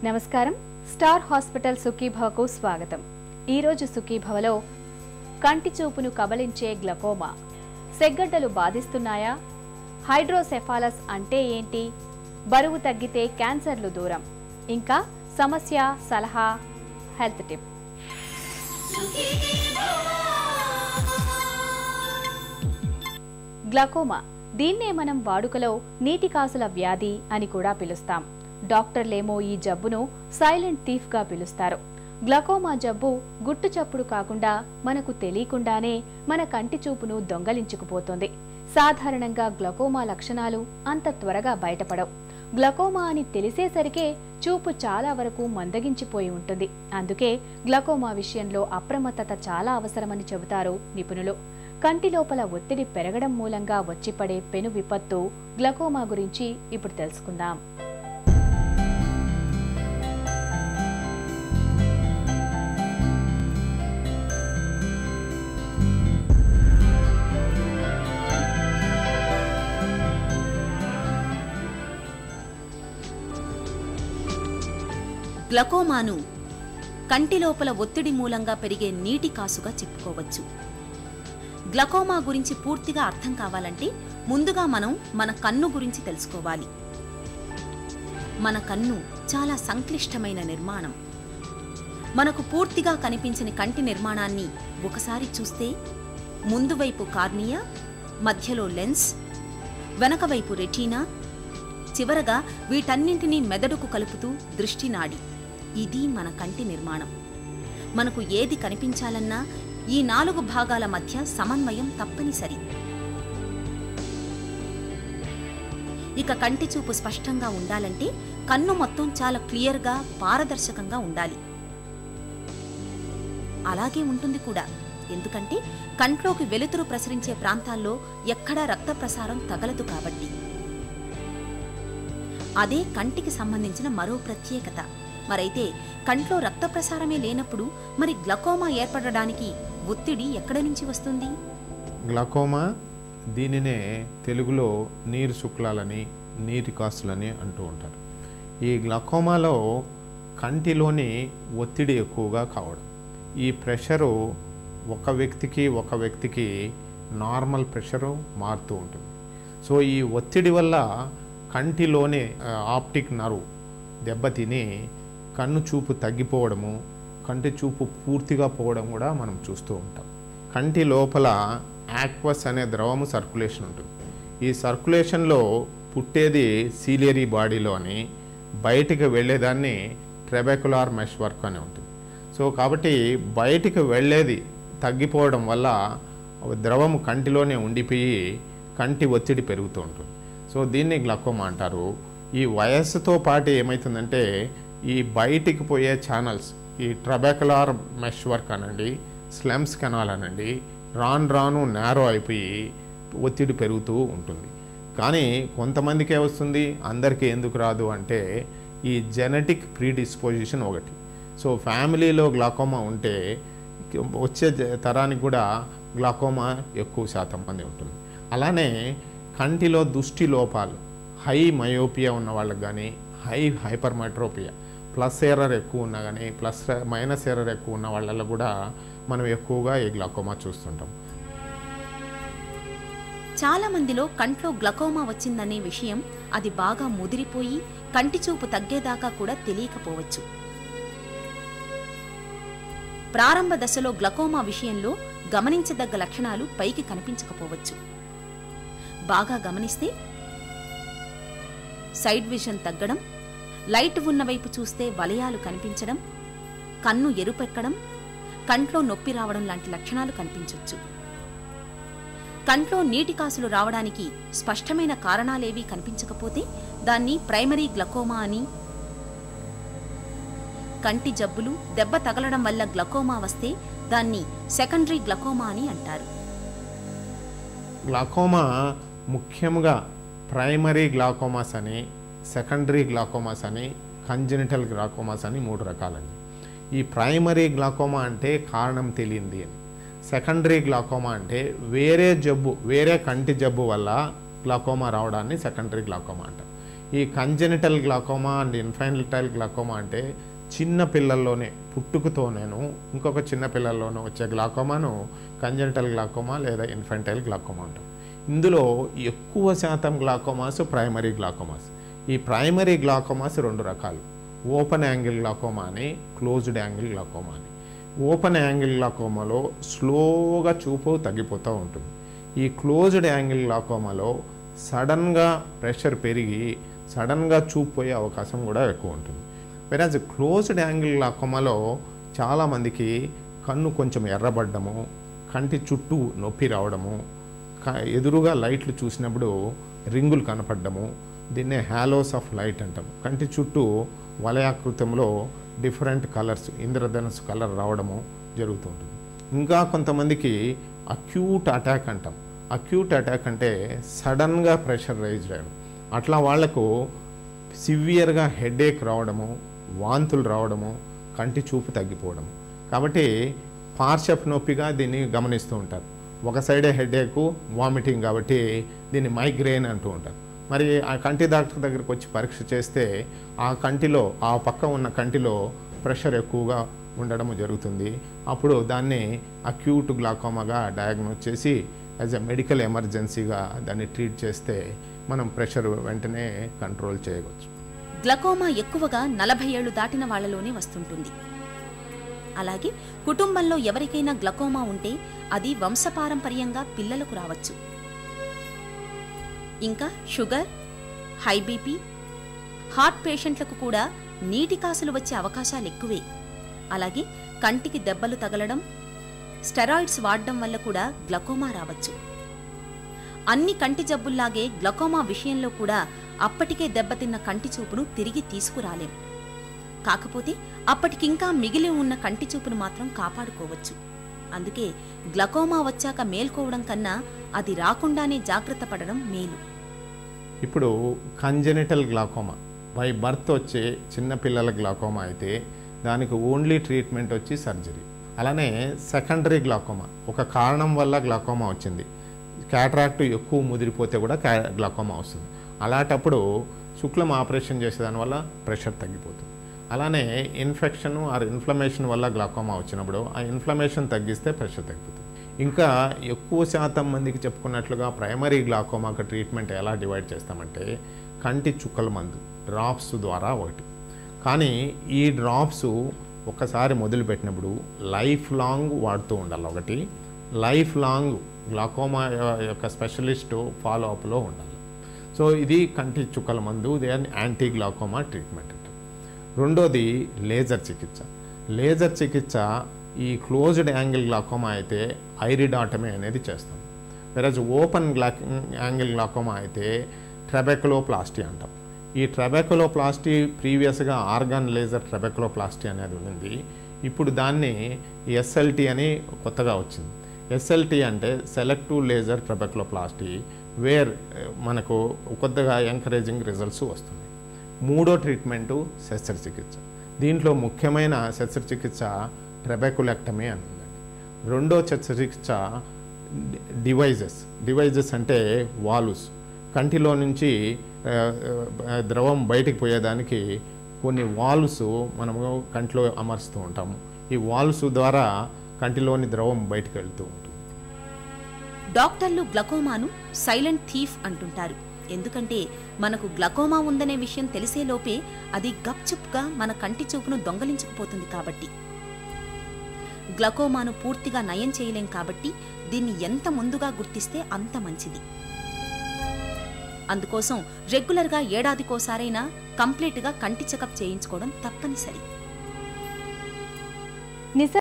నమస్కారం. Star hospital సుఖీభవకు స్వాగతం. ఈ రోజు సుఖీభవలో కంటి చూపును కబళించే గ్లకోమా, సెగ్గడ్డలు బాధిస్తున్నాయా, హైడ్రోసెఫాలస్ అంటే ఏంటి, బరువు తగ్గితే క్యాన్సర్లు దూరం, ఇంకా సమస్య సలహా హెల్త్ టిప్. గ్లకోమా, దీన్నే మనం వాడుకలో నీటి కాసుల వ్యాధి అని కూడా పిలుస్తాం. డాక్టర్లేమో ఈ జబ్బును సైలెంట్ థీఫ్ గా పిలుస్తారు. గ్లకోమా జబ్బు గుట్టు చప్పుడు కాకుండా మనకు తెలియకుండానే మన కంటి చూపును దొంగలించుకుపోతుంది. సాధారణంగా గ్లకోమా లక్షణాలు అంత త్వరగా బయటపడవు. గ్లకోమా అని తెలిసేసరికే చూపు చాలా వరకు మందగించిపోయి ఉంటుంది. అందుకే గ్లకోమా విషయంలో అప్రమత్తత చాలా అవసరమని చెబుతారు నిపుణులు. కంటి లోపల ఒత్తిడి పెరగడం మూలంగా వచ్చిపడే పెను విపత్తు గ్లకోమా గురించి ఇప్పుడు తెలుసుకుందాం. గ్లకోమాను కంటి లోపల ఒత్తిడి మూలంగా పెరిగే నీటి కాసుగా చెప్పుకోవచ్చు. గ్లకోమా గురించి పూర్తిగా అర్థం కావాలంటే ముందుగా మనం మన కన్ను గురించి తెలుసుకోవాలి. మన కన్ను చాలా సంక్లిష్టమైన నిర్మాణం. మనకు పూర్తిగా కనిపించని కంటి నిర్మాణాన్ని ఒకసారి చూస్తే ముందు వైపు కార్నియా, మధ్యలో లెన్స్, వెనక వైపు రెటీనా, చివరగా వీటన్నింటినీ మెదడుకు కలుపుతూ దృష్టి నాడి. ఇది మన కంటి నిర్మాణం. మనకు ఏది కనిపించాలన్నా ఈ 4 భాగాల మధ్య సమన్వయం తప్పనిసరి. ఇక కంటి చూపు స్పష్టంగా ఉండాలంటే కన్ను మొత్తం చాలా క్లియర్గా, పారదర్శకంగా ఉండాలి. అలాగే ఉంటుంది కూడా. ఎందుకంటే కంట్లోకి వెలుతురు ప్రసరించే ప్రాంతాల్లో ఎక్కడా రక్త ప్రసారం తగలదు కాబట్టి. అదే కంటికి సంబంధించిన మరో ప్రత్యేకత. మరైతే కంట్లో రక్త ప్రసారమే లేనప్పుడు మరి గ్లకోమా ఏర్పడడానికి ఒత్తిడి ఎక్కడి నుంచి వస్తుంది? గ్లకోమా, దీనినే తెలుగులో నీరు శుక్లాలని, నీటి కాసులని అంటూ ఉంటారు. ఈ గ్లకోమాలో కంటిలోని ఒత్తిడి ఎక్కువగా కావడం, ఈ ప్రెషరు ఒక వ్యక్తికి నార్మల్ ప్రెషరు మారుతూ ఉంటుంది. సో ఈ ఒత్తిడి వల్ల కంటిలోనే ఆప్టిక్ నర్వ్ దెబ్బతిని కన్ను చూపు తగ్గిపోవడము, కంటి చూపు పూర్తిగా పోవడం కూడా మనం చూస్తూ ఉంటాం. కంటి లోపల యాక్వస్ అనే ద్రవము సర్క్యులేషన్ ఉంటుంది. ఈ సర్క్యులేషన్లో పుట్టేది సీలియరీ బాడీలో అని, బయటికి వెళ్ళేదాన్ని ట్రెబెక్యులార్ మెష్ వర్క్ అని ఉంటుంది. సో కాబట్టి బయటికి వెళ్ళేది తగ్గిపోవడం వల్ల ద్రవము కంటిలోనే ఉండిపోయి కంటి ఒత్తిడి పెరుగుతూ ఉంటుంది. సో దీన్ని గ్లకోమా అంటారు. ఈ వయస్సుతో పాటు ఏమవుతుందంటే ఈ బయటికి పోయే ఛానల్స్, ఈ ట్రబెక్యులార్ మెష్ వర్క్ అనండి, స్లెమ్స్ కెనాల్ అనండి, రాను నేరో అయిపోయి ఒత్తిడి పెరుగుతూ ఉంటుంది. కానీ కొంతమందికే వస్తుంది, అందరికీ ఎందుకు రాదు అంటే ఈ జెనెటిక్ ప్రీడిస్పోజిషన్ ఒకటి. సో ఫ్యామిలీలో గ్లాకోమా ఉంటే వచ్చే తరానికి కూడా గ్లాకోమా ఎక్కువ శాతం మంది ఉంటుంది. అలానే కంటిలో దృష్టి లోపాలు, హై మయోపియా ఉన్న వాళ్ళకి కానీ, హైపర్మెట్రోపియా, ప్లస్ ఎర్రర్ ఎక్కువ ఉన్నా కానీ, మైనస్ ఎర్రర్ ఎక్కువ ఉన్న వాళ్ళలో కూడా మనం ఎక్కువగా ఈ గ్లకోమా చూస్తుంటాం. చాలా మందిలో కంట్లో గ్లకోమా వచ్చిందనే విషయం అది బాగా ముదిరిపోయి కంటి చూపు తగ్గేదాకా కూడా తెలియకపోవచ్చు. ప్రారంభ దశలో గ్లకోమా విషయంలో గమనించదగ్గ లక్షణాలు పైకి కనిపించకపోవచ్చు. బాగా గమనిస్తే సైడ్ విజన్ తగ్గడం, లైట్ ఉన్న వైపు చూస్తే వలయాలు కనిపించడం, కన్ను ఎరుపెక్కడం, కంట్లో నొప్పి రావడం లాంటి లక్షణాలు కనిపించవచ్చు. కంట్లో నీటి కాసులు రావడానికి స్పష్టమైన కారణాలేవీ కనిపించకపోతే దాన్ని ప్రైమరీ గ్లకోమా అని, కంటి జబ్బులు, దెబ్బ తగలడం వల్ల గ్లకోమా వస్తే దాన్ని సెకండరీ గ్లకోమా అని అంటారు. గ్లాకోమా ముఖ్యంగా ప్రైమరీ గ్లాకోమాస్ అని, సెకండరీ గ్లాకోమాస్ అని, కంజెనిటల్ గ్లాకోమాస్ అని 3 రకాలండి. ఈ ప్రైమరీ గ్లాకోమా అంటే కారణం తెలియంది అని, సెకండరీ గ్లాకోమా అంటే వేరే కంటి జబ్బు వల్ల గ్లాకోమా రావడాన్ని సెకండరీ గ్లాకోమా అంటారు. ఈ congenital glaucoma and infantile glaucoma అంటే చిన్న పిల్లల్లోనే పుట్టుకతోనేను ఇంకొక చిన్న పిల్లల్లోనూ వచ్చే గ్లాకోమాను కంజెనిటల్ గ్లాకోమా లేదా ఇన్ఫాంటైల్ గ్లాకోమా అంటాం. ఇందులో ఎక్కువ శాతం గ్లాకోమాస్ ప్రైమరీ గ్లాకోమాస్. ఈ ప్రైమరీ గ్లాకోమాస్ 2 రకాలు, ఓపెన్ యాంగిల్ గ్లాకోమా అని, క్లోజ్డ్ యాంగిల్ గ్లాకోమా అని. ఓపెన్ యాంగిల్ గ్లాకోమాలో స్లోగా చూపు తగ్గిపోతూ ఉంటుంది. ఈ క్లోజ్డ్ యాంగిల్ గ్లాకోమాలో సడన్గా ప్రెషర్ పెరిగి సడన్గా చూపు పోయే అవకాశం కూడా ఎక్కువ ఉంటుంది. వెరాజ్ క్లోజ్డ్ యాంగిల్ గ్లాకోమాలో చాలామందికి కన్ను కొంచెం ఎర్రబడ్డము, కంటి చుట్టూ నొప్పి రావడము, ఎదురుగా లైట్లు చూసినప్పుడు రింగులు కనపడము, దీన్నే హ్యాలోస్ ఆఫ్ లైట్ అంటాం. కంటి చుట్టూ వలయాకృతంలో డిఫరెంట్ కలర్స్, ఇంద్రధనుసు కలర్ రావడము జరుగుతుంటుంది. ఇంకా కొంతమందికి అక్యూట్ అటాక్ అంటాం. అక్యూట్ అటాక్ అంటే సడన్గా ప్రెషర్ రైజ్ చేయడం. అట్లా వాళ్లకు సివియర్గా హెడేక్ రావడము, వాంతులు రావడము, కంటి చూపు తగ్గిపోవడము. కాబట్టి పార్శ్వపు నొప్పిగా దీన్ని గమనిస్తూ ఉంటారు. ఒక సైడే హెడేకు, వామిటింగ్, కాబట్టి దీన్ని మైగ్రేన్ అంటూ ఉంటారు. మరి ఆ కంటి డాక్టర్ దగ్గరికి వచ్చి పరీక్ష చేస్తే ఆ కంటిలో, ఆ పక్క ఉన్న కంటిలో ప్రెషర్ ఎక్కువగా ఉండడం జరుగుతుంది. అప్పుడు దాన్ని అక్యూట్ గ్లాకోమాగా డయాగ్నోస్ చేసి యాజ్ ఎ మెడికల్ ఎమర్జెన్సీగా దాన్ని ట్రీట్ చేస్తే మనం ప్రెషర్ వెంటనే కంట్రోల్ చేయవచ్చు. గ్లకోమా ఎక్కువగా 40 ఏళ్లు దాటిన వాళ్లలోనే వస్తుంటుంది. అలాగే కుటుంబంలో ఎవరికైనా గ్లకోమా ఉంటే అది వంశపారంపర్యంగా పిల్లలకు రావచ్చు. ఇంకా షుగర్, హై బీపీ, హార్ట్ పేషెంట్లకు కూడా నీటి కాసులు వచ్చే అవకాశాలు ఎక్కువే. అలాగే కంటికి దెబ్బలు తగలడం, స్టెరాయిడ్స్ వాడడం వల్ల కూడా గ్లకోమా రావచ్చు. అన్ని కంటి జబ్బుల్లాగే గ్లకోమా విషయంలో కూడా అప్పటికే దెబ్బతిన్న కంటి చూపును తిరిగి తీసుకురాలేం. కాకపోతే అప్పటికింకా మిగిలి ఉన్న కంటి చూపును మాత్రం కాపాడుకోవచ్చు. అందుకే గ్లకోమా వచ్చాక మేల్కోవడం కన్నా అది రాకుండానే జాగ్రత్త పడడం మేలు. ఇప్పుడు కంజెనిటల్ గ్లాకోమా బై బర్త్ వచ్చే చిన్నపిల్లల గ్లాకోమా అయితే దానికి ఓన్లీ ట్రీట్మెంట్ వచ్చి సర్జరీ. అలానే సెకండరీ గ్లాకోమా, ఒక కారణం వల్ల గ్లాకోమా వచ్చింది, క్యాటరాక్ట్ ఎక్కువ ముదిరిపోతే కూడా గ్లాకోమా వస్తుంది. అలాంటప్పుడు శుక్లం ఆపరేషన్ చేసేదానివల్ల ప్రెషర్ తగ్గిపోతుంది. అలానే ఇన్ఫెక్షన్ ఆర్ ఇన్ఫ్లమేషన్ వల్ల గ్లాకోమా వచ్చినప్పుడు ఆ ఇన్ఫ్లమేషన్ తగ్గిస్తే ప్రెషర్ తగ్గిపోతుంది. ఇంకా ఎక్కువ శాతం మందికి చెప్పుకున్నట్లుగా ప్రైమరీ గ్లాకోమాకి ట్రీట్మెంట్ ఎలా డివైడ్ చేస్తామంటే కంటి చుక్కల మందు డ్రాప్స్ ద్వారా ఒకటి. కానీ ఈ డ్రాప్స్ ఒకసారి మొదలుపెట్టినప్పుడు లైఫ్ లాంగ్ వాడుతూ ఉండాలి. ఒకటి, లైఫ్ లాంగ్ గ్లాకోమా యొక్క స్పెషలిస్టు ఫాలో అప్లో ఉండాలి. సో ఇది కంటి చుక్కల మందు, దాన్ని యాంటీ గ్లాకోమా ట్రీట్మెంట్ అంటారు. రెండోది లేజర్ చికిత్స. లేజర్ చికిత్స ఈ క్లోజ్డ్ యాంగిల్ గ్లాకోమా అయితే ఐరిడాటమీ అనేది చేస్తాం. వెరజ్ ఓపెన్ యాంగిల్ గ్లాకోమా అయితే ట్రబెకులోప్లాస్టీ అంటాం. ఈ ట్రబెకులోప్లాస్టీ ప్రీవియస్గా ఆర్గాన్ లేజర్ ట్రబెకులోప్లాస్టీ అనేది ఉంది. ఇప్పుడు దాన్ని ఎస్ఎల్టీ అని కొత్తగా వచ్చింది. ఎస్ఎల్టీ అంటే సెలెక్టివ్ లేజర్ ట్రబెకులోప్లాస్టీ, వేర్ మనకు కొత్తగా ఎంకరేజింగ్ రిజల్ట్స్ వస్తుంది. మూడో ట్రీట్మెంటు శస్త్రచికిత్స. దీంట్లో ముఖ్యమైన శస్త్రచికిత్స ట్రబెకులెక్టమీ అని ఉందండి. రెండో శస్త్రచికిత్స డివైజెస్ అంటే వాల్వ్స్. కంటిలో నుంచి ద్రవం బయటికి పోయేదానికి కొన్ని వాల్వ్స్ మనము కంటిలో అమర్చుతూ ఉంటాము. ఈ వాల్వ్స్ ద్వారా కంటిలోని ద్రవం బయటకు వెళ్తూ ఉంటుంది. డాక్టర్లు గ్లకోమాను సైలెంట్ థీఫ్ అంటుంటారు. ఎందుకంటే మనకు గ్లకోమా ఉందనే విషయం తెలిసేలోపే అది గప్చుప్గా మన కంటి చూపును దొంగలించుకుపోతుంది. కాబట్టి గ్లకోమాను పూర్తిగా నయం చేయలేం. కాబట్టి దీన్ని ఎంత ముందుగా గుర్తిస్తే అంత మంచిది. అందుకోసం రెగ్యులర్గా ఏడాదికోసారైనా కంప్లీట్గా కంటి చెకప్ చేయించుకోవడం తప్పనిసరి.